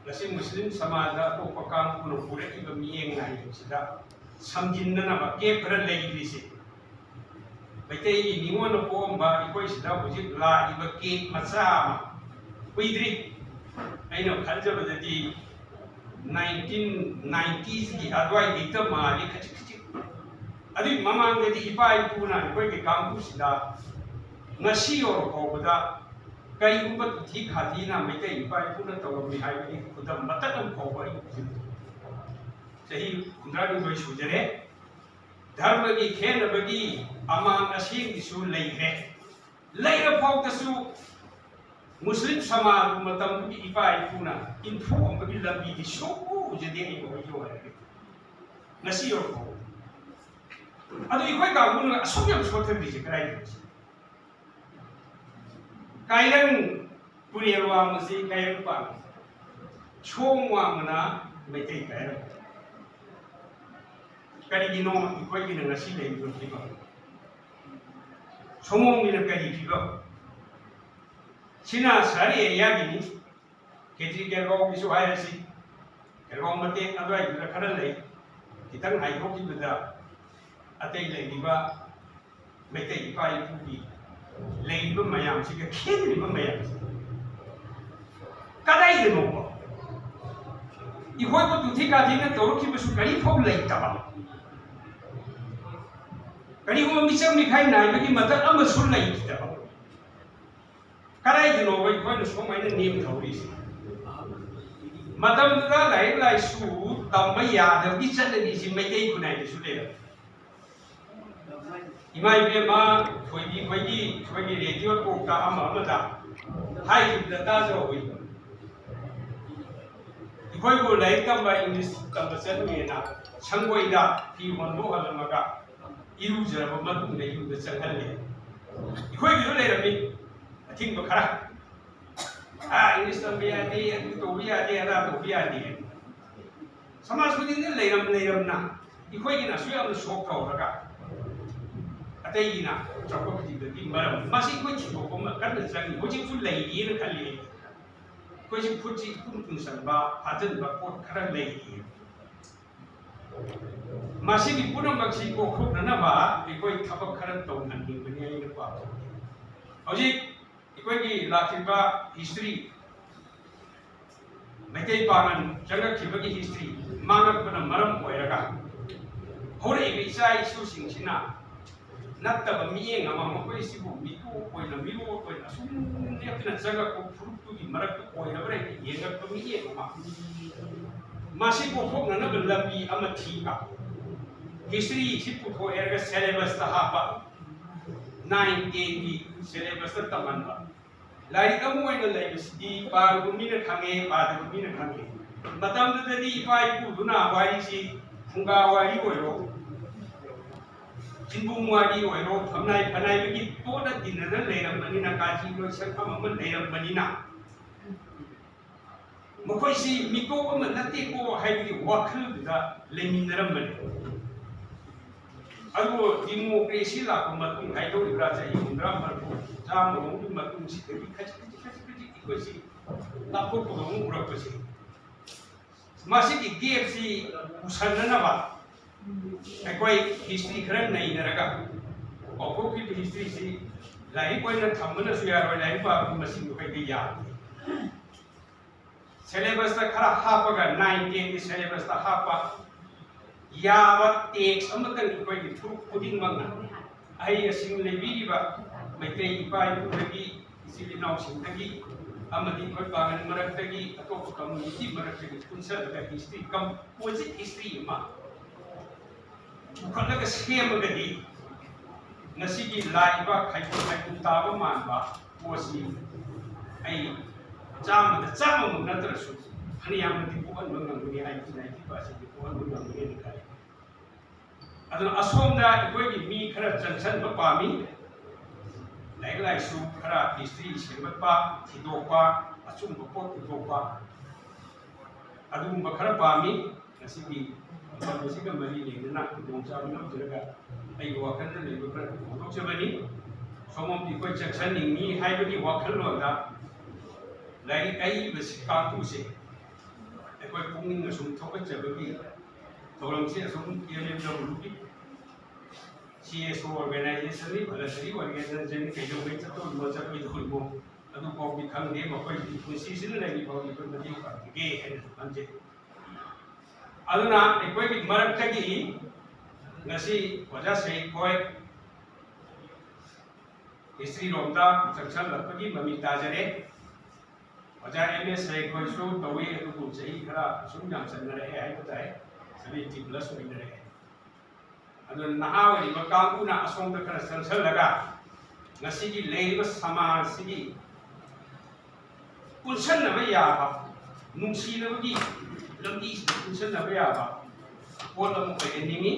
ngasi Muslim samada to pakang kuno pure ki ba mieng na hi sida samjinna na ba ke phara lei risi baitai ningo no ko ba ikoi sida hujik la iba ke macha ma kuidri aino khanja ba di 1990s ki adwai dikta ma ni khachi khachi adi mamang de ipa ipu na ikoi ke kampu sida ngasi or ko ba kai umba thi khati na mai kai ipa ipu na taw mi hai ni khudam matak ko ba sahi undra ni goi sujare dharma ki khen bagi amang asim isu leire leire phau tasu Muslim samaj matam ki ipa ipu na info bagi lambi di shoku jadi ai ko yo hai ngasi yo ko adu ikoi ka mun asum yam sotem di krai kailang puriwa masi kailang pa chongwa mana mete kailang kari gino ikoi gino ngasi le ikoi kiba chomong gino kari kiba China sari area gini ketri kerong isu hai si kerong mate adai gila kara le kitang hai ko ki beda atei le diba mete ipai pu lei ba mayam si ka khen ba mayam kadai de no I hoi ko tu thi ka thi na to ki su kari phau lei ta ba kari ko mi cham ni khai nai ba ki mata am su lei ta ba kadai de no wai ko no so mai na nim thau ri matam da lai lai su tam ba ya da bi chat ni si mai dei ku nai su le Imai be ma khoi gi radio ko ka ama da hai da ta zo wi khoi ko lai kam ba English kam ba sen me na changoi da ti hon bo hal ma ka iru jara ba ma tu ne yu da chang hal le khoi gi le ra mi thing ba khara English tam be ya de to bi ya de da to bi ya de samaj ko din le ram na khoi gi na su ya so ka ka Atei na cakap kita di malam masih kau cikgu kau makan dan kau cikgu lagi ni kali kau cikgu cikgu pun serba hasil bakor kerana lagi masih di pulau maksi kau kau nana ba kau ikut kerana tahu nanti benda ini apa Oji kau ini laki ba history Mekai pangan jaga kibagi history mangat pernah malam kau ya kan Hore bisa isu sing sina Natta ba miye ngama mo ko isibu miku ko ina milu ko ina sum ne apna jaga ko frutu di marak ko ina bare ye ga ko miye ngama masi ko ko na lambi ama thika history sipu ko erga syllabus ta hapa 9 di syllabus ta tamanba lai amu ina lai di par gumi na khange pa gumi na khange matam da di pai pu duna wari si funga wari ko yo Jinbung wadi oiro thamnai phanai bagi to da dinara leiram manina kaji lo sakam man leiram manina mokoi si miko ama nate ko haidi wakhal da leminaram mani ago democracy la ko matung haido ibra chai indra marko jam ro du matung si kadi khachi ko si la ko ko mu ura ko si masi ki gap si usanna ba Ekoi history keren naik neraga. Opo ki history si lain koi na thamma na suya roi lain pa masing koi dia. Syllabus ta khara hapa ga 9 10 syllabus ta hapa. Ya wa text amatan koi di thuk puding mangna. Ai asing lebi ba mai tei ipai pudagi isili nau sing tagi amati koi pangan marak tagi atau community marak tagi kunsa da history kam posit history ma. Bukan lagi scam begini. Nasi di lain bah kayu tahu mana posi. Ai jam mungkin terus. Hari yang nanti bukan mengambil ai tidak bahasa bukan mengambil ini. Adun asom dah ikut mi kerja jangan berpami. Lain su kerja istri siapa pa hidup pa asum berpot hidup pa. Adun berkerja pami nasi di Masih kembali ni nak bangsa mana juga ayu wakil ni bukan untuk sebani semua people Jackson ini hai bagi wakil lo ada lain ayu bersih kampus ꯑꯩꯈꯣꯏ ꯄꯨꯛꯅꯤꯡ ꯑꯁꯨꯝ ꯊꯧꯒꯠꯆꯕꯒꯤ ꯊꯧꯔꯝꯁꯤ ꯑꯁꯨꯝ ꯌꯦꯡꯂꯨꯕꯒꯤ CSO ꯑꯣꯔꯒꯅꯥꯏꯖꯦꯁꯟꯒꯤ ꯚꯣꯂꯟꯇꯔꯤ organisation ꯀꯩꯗꯧꯉꯩ ꯆꯠꯇꯣꯔꯤꯃꯣ ꯆꯠꯂꯣꯏꯗꯧꯔꯤꯃꯣ ꯑꯗꯨꯐꯥꯎꯗꯤ ꯈꯪꯗꯦ ꯃꯈꯣꯏꯒꯤ ꯄꯨꯟꯁꯤꯁꯤꯗ ꯂꯩꯔꯤꯐꯥꯎꯗꯤ ꯑꯩꯈꯣꯏ ꯃꯇꯦꯡ ꯄꯥꯡꯕꯤꯒꯦ ꯍꯥꯏꯅꯁꯨ ꯈꯟꯖꯩ ꯑꯗꯨꯅ ꯑꯩꯈꯣꯏꯒꯤ ꯃꯔꯛꯇꯒꯤ ngasi oja sei koi history romda changchal lakpagi mami tajare oja MS sei koi su tawi adu sei khara sum jam sanare hai batai 70 plus oinare adu naha wali bakang una asong da khara changchal laga ngasi gi leiba samaj sigi punsan na ba ya ba nungsi na gi lamdi punsan na ba ya ba pol amu kai ningi